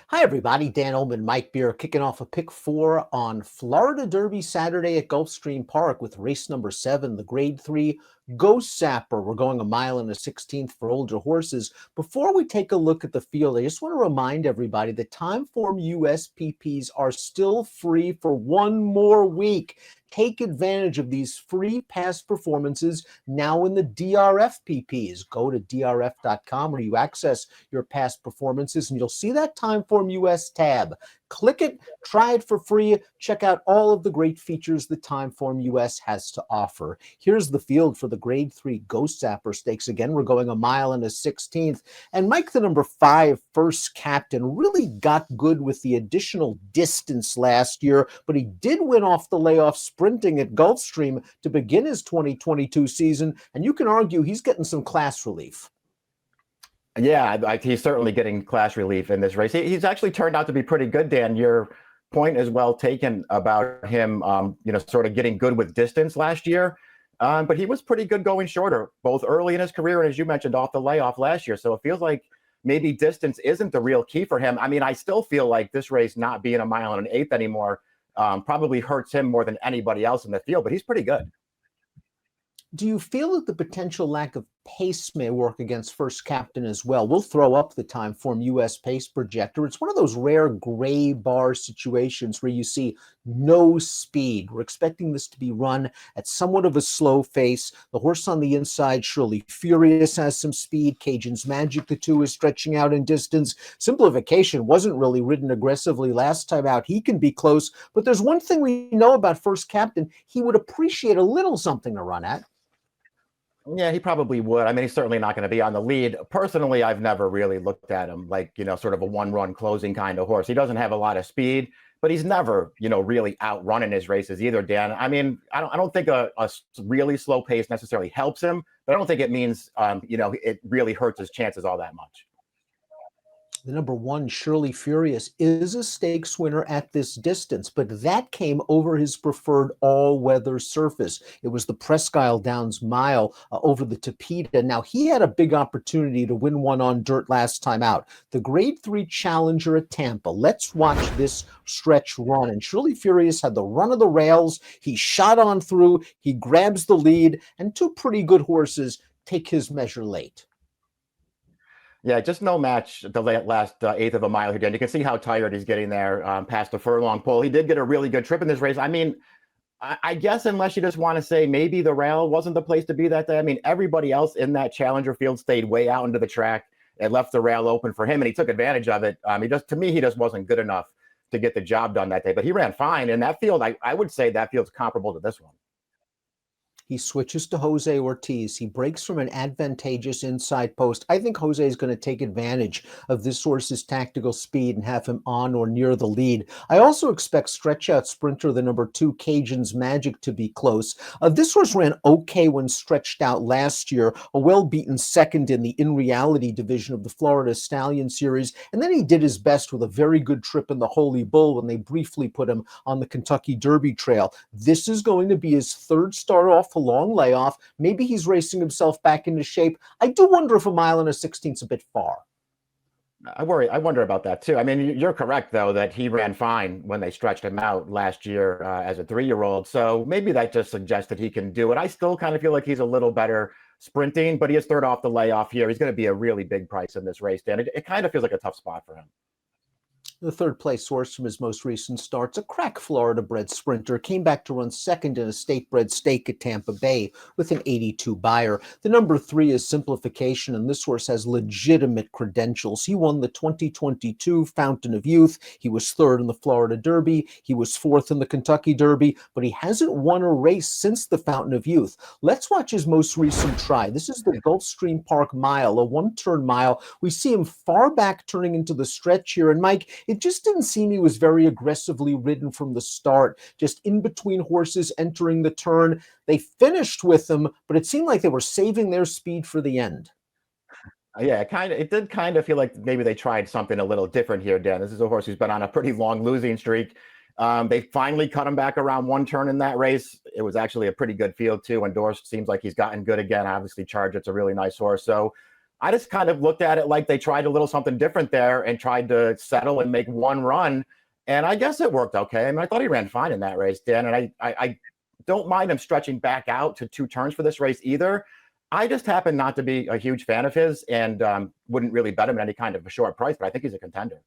Hi, everybody. Dan Illman, Mike Beer, kicking off a pick four on Florida Derby Saturday at Gulfstream Park with race number 7, the Grade 3 Ghostzapper. We're going a mile and a 16th for older horses. Before we take a look at the field, I just want to remind everybody that Timeform USPPs are still free for one more week. Take advantage of these free past performances now in the DRFPPs. Go to drf.com where you access your past performances, and you'll see that Timeform US tab. Click it, try it for free, check out all of the great features that Timeform US has to offer. Here's the field for the Grade 3 Ghostzapper Stakes. Again, we're going a mile and a 16th. And Mike, the number 5 first captain, really got good with the additional distance last year, but he did win off the layoff sprinting at Gulfstream to begin his 2022 season, and you can argue he's getting some class relief. Yeah, he's certainly getting class relief in this race. He's actually turned out to be pretty good, Dan. Your point is well taken about him, sort of getting good with distance last year. But he was pretty good going shorter, both early in his career and, as you mentioned, off the layoff last year. So it feels like maybe distance isn't the real key for him. I mean, I still feel like this race not being a mile and an eighth anymore probably hurts him more than anybody else in the field, but he's pretty good. Do you feel that the potential lack of pace may work against first captain as well? We'll throw up the Timeform US pace projector. It's one of those rare gray bar situations where you see no speed. We're expecting this to be run at somewhat of a slow pace. The horse on the inside, Surely Furious, has some speed. Cajun's Magic, the 2, is stretching out in distance. Simplification wasn't really ridden aggressively last time out. He can be close, but there's one thing we know about first captain. He would appreciate a little something to run at. Yeah, he probably would. I mean, he's certainly not going to be on the lead. Personally, I've never really looked at him like, sort of a one-run closing kind of horse. He doesn't have a lot of speed, but he's never, really outrunning his races either, Dan. I mean, I don't think a really slow pace necessarily helps him, but I don't think it means, it really hurts his chances all that much. The number 1, Surely Furious, is a stakes winner at this distance, but that came over his preferred all-weather surface. It was the Presque Isle Downs Mile over the Tapeta. Now, he had a big opportunity to win one on dirt last time out. The Grade 3 Challenger at Tampa. Let's watch this stretch run. And Surely Furious had the run of the rails. He shot on through. He grabs the lead, and 2 pretty good horses take his measure late. Yeah, just no match the last eighth of a mile here, Dan. You can see how tired he's getting there past the furlong pole. He did get a really good trip in this race. I mean, I guess unless you just want to say maybe the rail wasn't the place to be that day. I mean, everybody else in that Challenger field stayed way out into the track and left the rail open for him, and he took advantage of it. He just wasn't good enough to get the job done that day. But he ran fine in that field. I would say that field's comparable to this one. He switches to Jose Ortiz. He breaks from an advantageous inside post. I think Jose is going to take advantage of this horse's tactical speed and have him on or near the lead. I also expect stretch-out sprinter, the number 2, Cajun's Magic, to be close. This horse ran okay when stretched out last year, a well-beaten second in the In Reality division of the Florida Stallion Series, and then he did his best with a very good trip in the Holy Bull when they briefly put him on the Kentucky Derby trail. This is going to be his 3rd start off a long layoff. Maybe he's racing himself back into shape. I do wonder if a mile and a 16th is a bit far. I wonder about that too. I mean, you're correct though that he ran fine when they stretched him out last year as a 3-year-old. So maybe that just suggests that he can do it. I still kind of feel like he's a little better sprinting, but he is 3rd off the layoff here. He's going to be a really big price in this race, Dan. It kind of feels like a tough spot for him. The 3rd place horse from his most recent starts, a crack Florida-bred sprinter, came back to run second in a state-bred stake at Tampa Bay with an 82 buyer. The number 3 is Simplification, and this horse has legitimate credentials. He won the 2022 Fountain of Youth. He was 3rd in the Florida Derby. He was 4th in the Kentucky Derby, but he hasn't won a race since the Fountain of Youth. Let's watch his most recent try. This is the Gulfstream Park Mile, a 1-turn mile. We see him far back turning into the stretch here, and Mike, it just didn't seem he was very aggressively ridden from the start, just in between horses entering the turn. They finished with him, but it seemed like they were saving their speed for the end. Yeah, it did kind of feel like maybe they tried something a little different here, Dan. This is a horse who's been on a pretty long losing streak. They finally cut him back around 1 turn in that race. It was actually a pretty good field too. And Dorst seems like he's gotten good again. Obviously, Charge, it's a really nice horse. So I just kind of looked at it like they tried a little something different there and tried to settle and make one run. And I guess it worked okay. I mean, I thought he ran fine in that race, Dan. And I don't mind him stretching back out to 2 turns for this race either. I just happen not to be a huge fan of his and wouldn't really bet him at any kind of a short price, but I think he's a contender.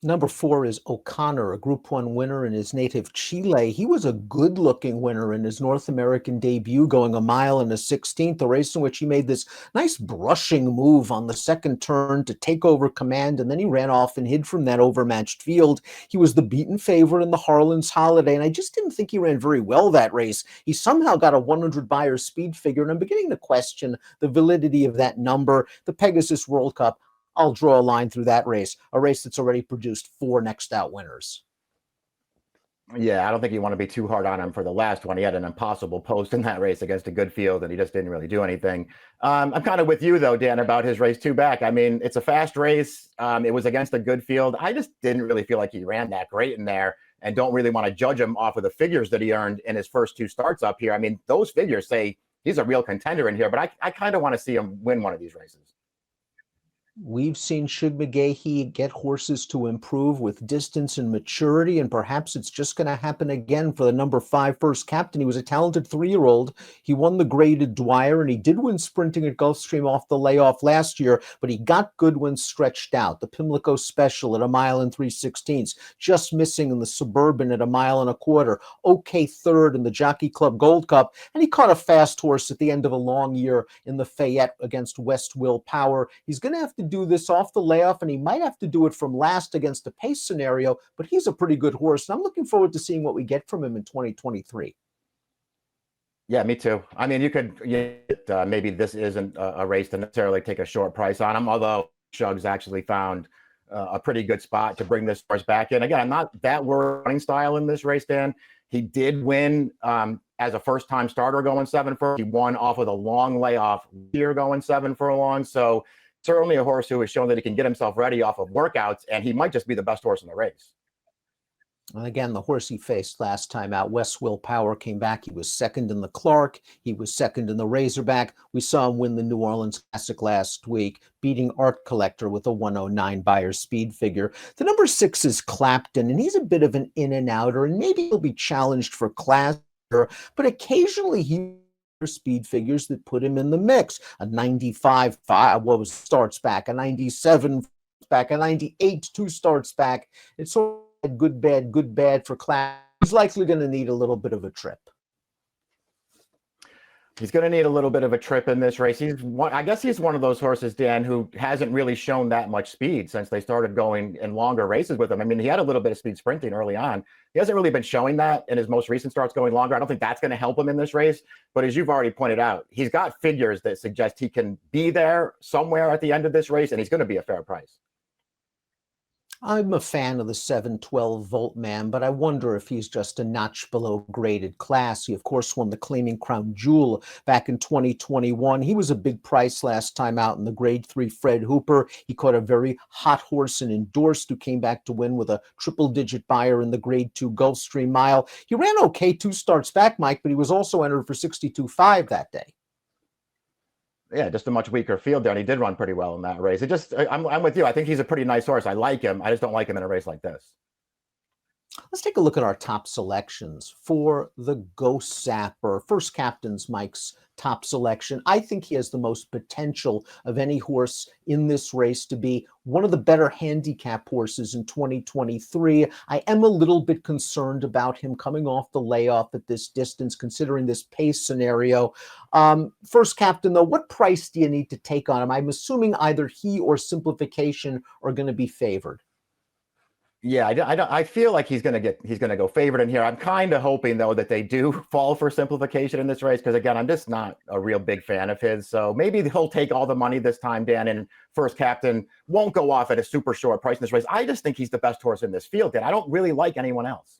Number 4 is O'Connor, a Group 1 winner in his native Chile. He was a good-looking winner in his North American debut, going 1 mile and a 16th, a race in which he made this nice brushing move on the second turn to take over command, and then he ran off and hid from that overmatched field. He was the beaten favorite in the Harlan's Holiday, and I just didn't think he ran very well that race. He somehow got a 100 buyer speed figure, and I'm beginning to question the validity of that number. The Pegasus World Cup, I'll draw a line through that race, a race that's already produced 4 next out winners. Yeah, I don't think you want to be too hard on him for the last one. He had an impossible post in that race against a good field, and he just didn't really do anything. I'm kind of with you, though, Dan, about his race 2 back. I mean, it's a fast race. It was against a good field. I just didn't really feel like he ran that great in there, and don't really want to judge him off of the figures that he earned in his first 2 starts up here. I mean, those figures say he's a real contender in here, but I kind of want to see him win one of these races. We've seen Shug McGahee get horses to improve with distance and maturity, and perhaps it's just going to happen again for the number 5 First Captain. He was a talented 3-year-old. He won the graded Dwyer, and he did win sprinting at Gulfstream off the layoff last year, but he got good when stretched out. The Pimlico Special at 1 mile and 3/16, just missing in the Suburban at 1 mile and a quarter. Okay, third in the Jockey Club Gold Cup, and he caught a fast horse at the end of a long year in the Fayette against West Will Power. He's going to have to do this off the layoff, and he might have to do it from last against a pace scenario, but he's a pretty good horse, and I'm looking forward to seeing what we get from him in 2023. Yeah, me too. I mean, you could maybe this isn't a race to necessarily take a short price on him, although Shug's actually found a pretty good spot to bring this horse back in. Again, I'm not that worried running style in this race, Dan. He did win as a first-time starter going 7 furlongs. He won off of a long layoff here going 7 furlongs. So certainly a horse who has shown that he can get himself ready off of workouts, and he might just be the best horse in the race. And again, the horse he faced last time out, West Will Power, came back. He was second in the Clark. He was second in the Razorback. We saw him win the New Orleans Classic last week, beating Art Collector with a 109 buyer speed figure. The number 6 is Clapton, and he's a bit of an in and outer, and maybe he'll be challenged for class, but occasionally he speed figures that put him in the mix. A 95 starts back, a 97 back, a 98 2 starts back. It's sort of good bad for class. He's likely going to need a little bit of a trip. He's going to need a little bit of a trip in this race. I guess he's one of those horses, Dan, who hasn't really shown that much speed since they started going in longer races with him. I mean, he had a little bit of speed sprinting early on. He hasn't really been showing that in his most recent starts going longer. I don't think that's going to help him in this race. But as you've already pointed out, he's got figures that suggest he can be there somewhere at the end of this race, and he's going to be a fair price. I'm a fan of the 712 Volt Man, but I wonder if he's just a notch below graded class. He, of course, won the Claiming Crown Jewel back in 2021. He was a big price last time out in the Grade 3 Fred Hooper. He caught a very hot horse and endorsed who came back to win with a triple-digit buyer in the Grade 2 Gulfstream Mile. He ran okay 2 starts back, Mike, but he was also entered for 62.5 that day. Yeah, just a much weaker field there, and he did run pretty well in that race. I'm with you. I think he's a pretty nice horse. I like him. I just don't like him in a race like this. Let's take a look at our top selections for the Ghostzapper. First Captain's Mike's top selection. I think he has the most potential of any horse in this race to be one of the better handicap horses in 2023. I am a little bit concerned about him coming off the layoff at this distance, considering this pace scenario. First Captain, though, what price do you need to take on him? I'm assuming either he or Simplification are going to be favored. Yeah, I feel like he's going to go favorite in here. I'm kind of hoping, though, that they do fall for Simplification in this race, because again, I'm just not a real big fan of his. So maybe he'll take all the money this time, Dan, and First Captain won't go off at a super short price in this race. I just think he's the best horse in this field, Dan. I don't really like anyone else.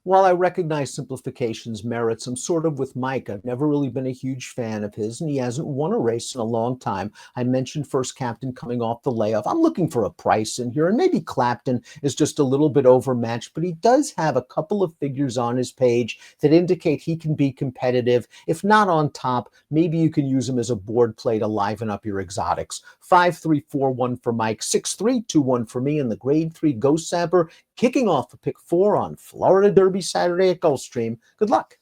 While I recognize simplification's merits, I'm sort of with Mike. I've never really been a huge fan of his, and he hasn't won a race in a long time. I mentioned First Captain coming off the layoff. I'm looking for a price in here, and maybe Clapton is just a little bit overmatched, but he does have a couple of figures on his page that indicate he can be competitive. If not on top, maybe you can use him as a board play to liven up your exotics. 5-3-4-1 for Mike, 6-3-2-1 for me, and the Grade 3 Ghostzapper kicking off the pick 4 on Florida Derby Saturday at Gulfstream. Good luck.